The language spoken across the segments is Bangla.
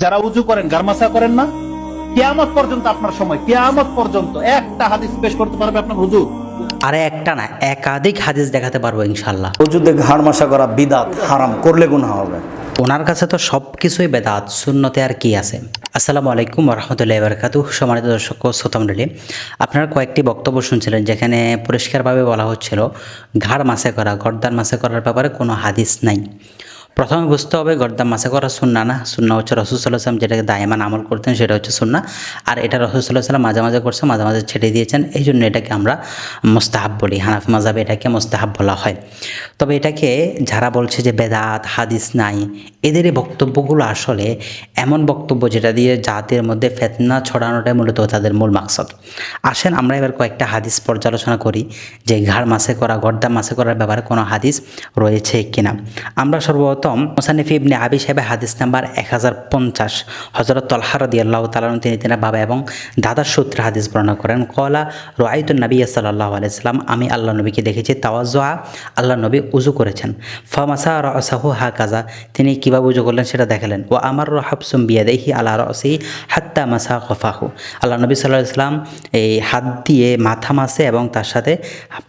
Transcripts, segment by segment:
যারা উজু করেন গারমাসা করেন না, কিয়ামত পর্যন্ত আপনার সময়, কিয়ামত পর্যন্ত একটা হাদিস পেশ করতে পারবে আপনার হুজুর? আরে একটা না, একাধিক হাদিস দেখাতে পারবো ইনশাল্লাহ। ওজুতে ঘাড় মশা করা বিদাত, হারাম, করলে গুনাহ হবে। ওনার কাছে তো সব কিছুই বেদাত, সুন্নতে আর কি আছে। আসসালামু আলাইকুম রহমতুল্লাহ বারকাতুহ। সম্মানিত দর্শক ও শ্রোতামণ্ডলী, আপনারা কয়েকটি বক্তব্য শুনছিলেন যেখানে পরিষ্কারভাবে বলা হচ্ছিল ঘাড় মাসে করা, গর্দান মাসে করার ব্যাপারে কোনো হাদিস নাই। প্রথমে বুঝতে হবে গর্দান মাসে করা সুন্না না, সুন্না হচ্ছে রাসূল সাল্লাল্লাহু আলাইহি ওয়াসাল্লাম যেটাকে দায়মান আমল করতেন সেটা হচ্ছে সুন্না। আর এটা রাসূল সাল্লাল্লাহু আলাইহি ওয়াসাল্লাম মাঝে মাঝে করছে, মাঝে মাঝে ছেড়ে দিয়েছেন, এই জন্য এটাকে আমরা মুস্তাহাব বলি। হানাফি মাযহাবে এটাকে মুস্তাহাব বলা হয়। তবে এটাকে যারা বলছে যে বেদাত, হাদিস নাই, এদের এই বক্তব্যগুলো আসলে এমন বক্তব্য যেটা দিয়ে জাতির মধ্যে ফিতনা ছড়ানোটাই মূলত তাদের মূল মাকসাদ। আসেন আমরা এবার কয়েকটা হাদিস পর্যালোচনা করি যে ঘাড় মাসে করা, গর্দান মাসে করার ব্যাপারে কোনো হাদিস রয়েছে কিনা। আমরা সর্বপ্রথম মুসান্নিফ ইবনে আবি শাইবা হাদিস নাম্বার 1050 হযরত তালহা রাদিয়াল্লাহু তাআলা তিনি তিনার বাবা এবং দাদার সূত্রে হাদিস বর্ণনা করেন। ক্বালা রাআইতুন নবী সাল্লাল্লাহু আলাইহি ওয়াসাল্লাম, আমি আল্লাহ নবীকে দেখেছি, তাওয়াজ্জুআ, আল্লাহ নবী উযু করেছেন, ফামাসা রাসাহু হাকাযা, তিনি কিভাবে উযু করলেন সেটা দেখালেন। ওয়া আমার হাবসুম বিয়াদিহি আলা রাসিহি হাত্তা মাসা কফাহু, আল্লাহ নবী সাল্লাল্লাহু আলাইহি ওয়াসাল্লাম এই হাত দিয়ে মাথা মাসে এবং তার সাথে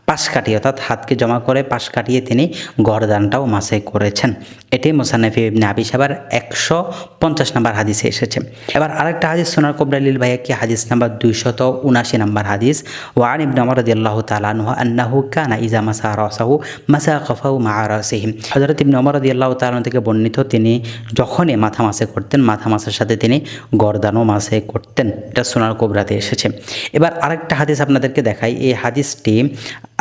পাশ কাটিয়ে, অর্থাৎ হাতকে জমা করে পাশ কাটিয়ে তিনি গর্দানটাও মাসে করেছেন। এটি মুসান্নিফ ইবনে আবি শাইবার 150 নম্বর হাদিসে এসেছে। এবার আরেকটা হাদিস সুনান কুবরা লিল বাইহাকি হাদিস নাম্বার 279 নম্বর হাদিস। ওয়ান ইবনে ওমর রাদিয়াল্লাহু তাআলা আনহু আন্নাহু কানা ইযা মাসা রাসাহু মাসা কফাহু মা রাসিহি, হযরত ইবনে ওমর রাদিয়াল্লাহু তাআলা থেকে বর্ণিত তিনি যখনই মাথা মাসে করতেন, মাথা মাসের সাথে তিনি গর্দানও মাসে করতেন। এটা সুনান কুবরাতে এসেছে। এবার আরেকটা হাদিস আপনাদেরকে দেখাই। এই হাদিসটি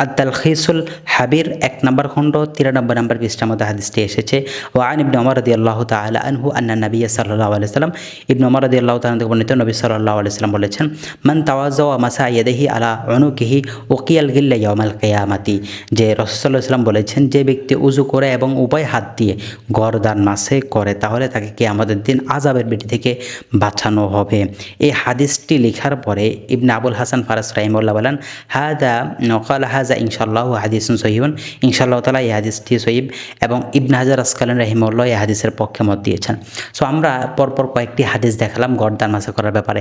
আত-তালখিসুল হাবির 1 নম্বর খণ্ড 93 নম্বর পৃষ্ঠার মধ্যে হাদিসটি এসেছে। ওয়ান ইবনে ওমর রাদিয়াল্লাহু তাআলা আনহু আন্না নবী সাল্লাল্লাহু আলাইহি ওয়াসাল্লাম, ইবনে ওমর রাদিয়াল্লাহু তাআলা থেকে বর্ণিত নবী সাল্লাল্লাহু আলাইহি ওয়াসাল্লাম বলেছেন, মান তাওয়াজ্জা ওয়া মাসা ইয়াদিহি আলা উনুকিহি ওকিয়াল গিল্লা ইয়াউমাল কিয়ামাতি, যে রাসূল সাল্লাল্লাহু আলাইহি ওয়াসাল্লাম বলেছেন যে ব্যক্তি উযু করে এবং উভয় হাত দিয়ে গর্দান মাসে করে তাহলে তাকে কিয়ামতের দিন আযাবের বিধি থেকে বাঁচানো হবে। এই হাদিসটি লেখার পরে ইবনে আবুল হাসান ফারাস রাহিমাহুল্লাহ বলেন, হাযা ক্বালা হাযা ইনশাআল্লাহু হাদিসুন সহিহুন, ইনশাআল্লাহ তাআলা এই হাদিসটি সহিহ, এবং ইবনে হাজার আসকালানী রাহিমাহুল্লাহ এই হাদিসের পক্ষে মত দিয়েছেন। সো আমরা পরপর কয়েকটি হাদিস দেখালাম গর্দান মাসে করার ব্যাপারে।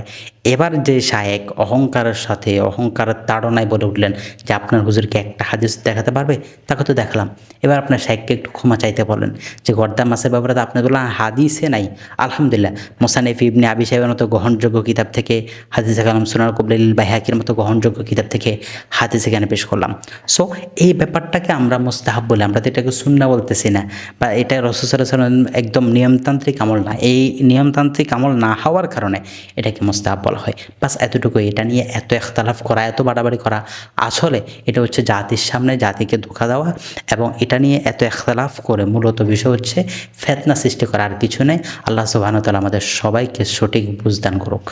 এবার যে শায়েক অহংকারের সাথে, অহংকারের তাড়নায় বলে উঠলেন যে আপনার হুজুরকে একটা হাদিস দেখাতে পারবে, তাকে তো দেখালাম। এবার আপনার শায়েককে একটু ক্ষমা চাইতে বলেন যে গর্দান মাসের ব্যাপারে তো আপনি বললেন হাদিসে নাই। আলহামদুলিল্লাহ, মুসান্নিফ ইবনে আবি শাইবার মতো গ্রহণযোগ্য কিতাব থেকে হাদিস দেখালাম, সুনান কুবরা লিল বাইহাকির মতো গ্রহণযোগ্য কিতাব থেকে হাদিস এখানে পেশ করলাম। সো এই ব্যাপারটাকে আমরা মুস্তাহাব বলি, আমরা তো এটাকে সুন্নাহ বলতেছি না, বা এটা রাসূল সাল্লাল্লাহু আলাইহি ওয়াসাল্লাম একদম নিয়মতান্ত্রিক আমল না। এই নিয়মতান্ত্রিক আমল না হওয়ার কারণে এটাকে মুস্তাহাব বলা হয়। বাস এতটুকু। এটা নিয়ে এত ইখতিলাফ করা, এত বাড়াবাড়ি করা, আসলে এটা হচ্ছে জাতির সামনে জাতিকে ধোঁকা দেওয়া, এবং এটা নিয়ে এত ইখতিলাফ করে মূলত বিষয় হচ্ছে ফিতনা সৃষ্টি করা, আর কিছু নেই। আল্লাহ সুবহানাহু ওয়া তাআলা আমাদের সবাইকে সঠিক বুঝ দান করুক।